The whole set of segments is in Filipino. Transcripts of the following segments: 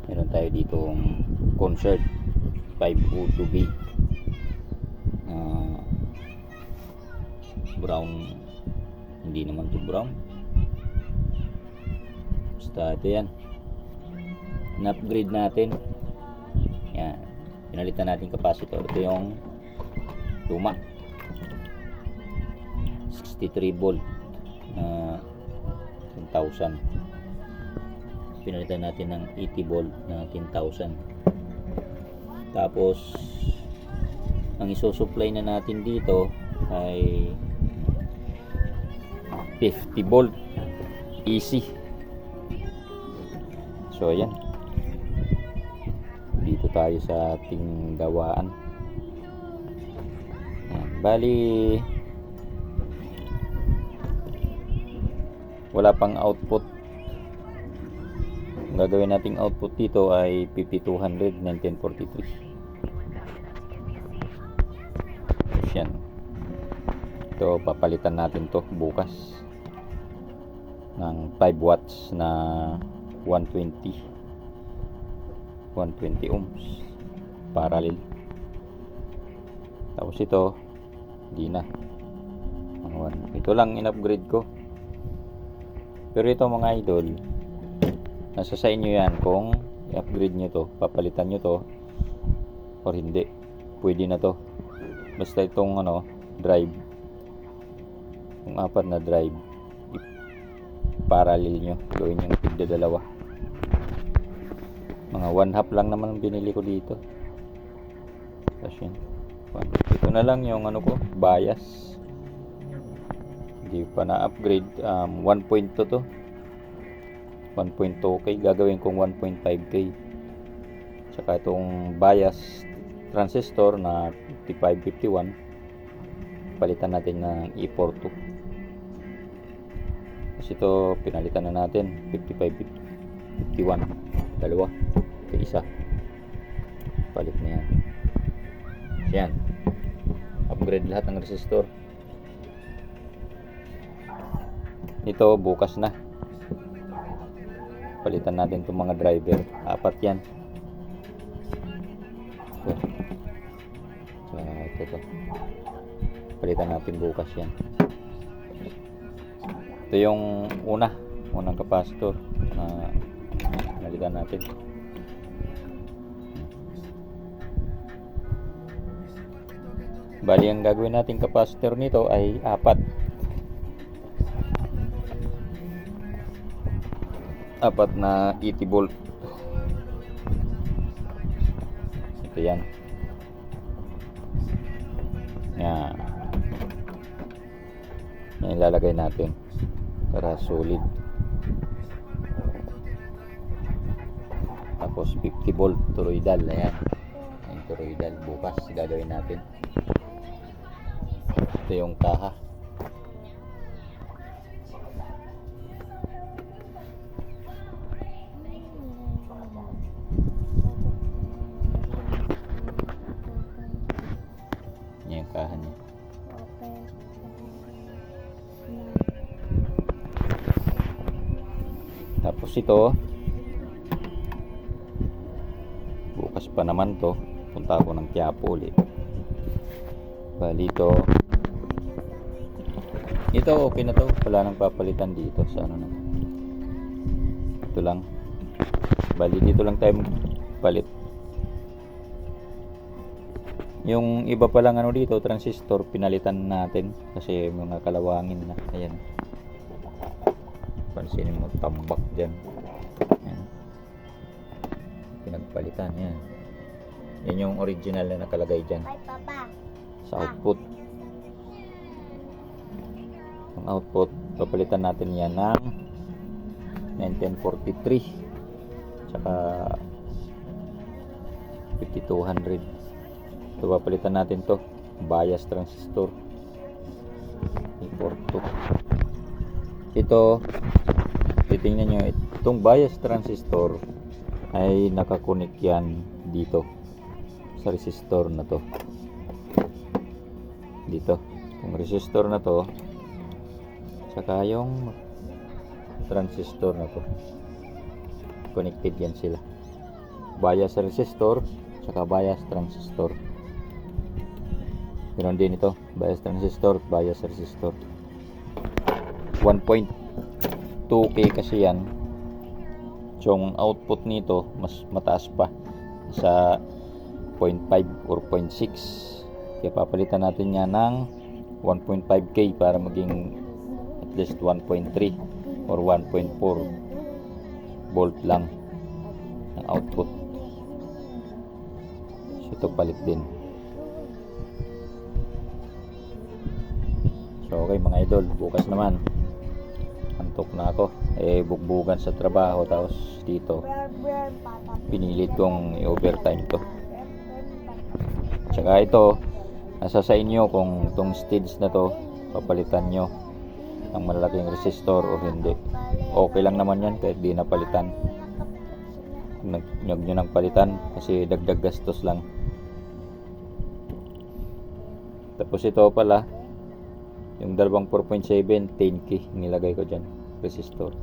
Meron tayo ditong concert 502B, brown, hindi naman to brown, basta ito yan. In-upgrade natin yan, pinalitan natin capacitor. Ito yung luma 63 volt na 10,000, pinalitan natin ng 80 volt na 10,000. Tapos ang isusupply na natin dito ay 50 volt AC. So ayan, dito tayo sa ating gawaan. Ayan, bali wala pang output. Ang gagawin nating output dito ay PP200 1943. Yan. Ito, papalitan natin to bukas ng 5 watts na 120 ohms parallel. Tapos ito hindi na, ito lang in-upgrade ko. Pero ito mga idol, nasa sa inyo yan kung i-upgrade nyo to, papalitan nyo to or hindi. Pwede na to, basta itong drive, yung 4 na drive, parallel nyo, gawin yung tigda dalawa. Mga 1/2 lang naman ang binili ko dito. Kasi ito na lang yung ko, bias. Hindi pa na-upgrade. 1.2 to 1.2k, gagawin kong 1.5k. Tsaka itong bias transistor na 5551, palitan natin ng E42. Kasi ito pinalitan na natin 5551, dalawa ito isa, palit na yan. Yan, upgrade lahat ng resistor. Ito bukas na, palitan natin itong mga driver, 4 yan. Ito palitan natin bukas yan. Ito yung unang capacitor na palitan natin. Bali ang gagawin natin capacitor nito ay 4 na 80 volt. Ito yan. Yan ilalagay natin para solid. Tapos 50 volt toroidal. Ayan, yung toroidal bukas gagawin natin. Ito yung kaha. Yan yung kaha niya. Tapos ito bukas pa naman to, punta ako ng Quiapo ulit. Bali ito okay na to, wala nang papalitan dito sa na. Ito lang, bali dito lang tayo palit. Yung iba pa lang dito transistor pinalitan natin kasi mga kalawangin na. Ayan, pansinin mo tambak dyan. Ayan, pinagpalitan yan. Yan yung original na nakalagay dyan sa output. Ang output papalitan natin yan ng 1943 tsaka 5200. Ito papalitan natin to, bias transistor E42. Ito titingnan nyo, itong bias transistor ay nakakunik yan dito sa resistor na to. Dito yung resistor na to saka yung transistor na to, connected yan sila. bias resistor saka bias transistor. Ganoon din ito, bias transistor, bias resistor. 1.2K kasi yan. So ang output nito mas mataas pa sa 0.5 or 0.6. Kaya papalitan natin yan ng 1.5K para maging at least 1.3 or 1.4 volt lang ang output. So ito palit din. So okay mga idol, bukas naman antok na ako, bugbugan sa trabaho, tapos dito pinilit kong i-overtime to. Tsaka ito, nasa sa inyo kung itong stage na to papalitan nyo ng malalaking resistor o hindi. Okay lang naman yan kahit di napalitan. Huwag nyo nang palitan kasi dagdag gastos lang. Tapos ito pala, yung dalawang 4.7, 10K nilagay ko dyan, resistor.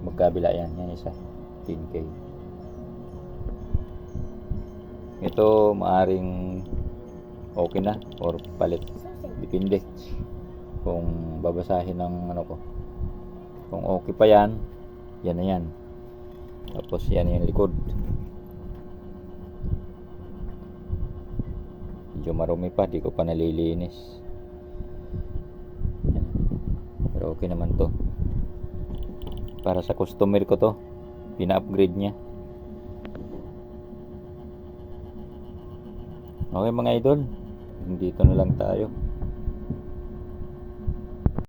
Magkabila yan, yan isa, 10K. Ito maaring okay na or palit, depende kung babasahin ng ano ko. Kung okay pa yan, yan na yan. Tapos yan yung likod, medyo marumi pa, di ko pa nalilinis. Pero okay naman to. Para sa customer ko to, pina-upgrade niya. Okay mga idol, dito na lang tayo.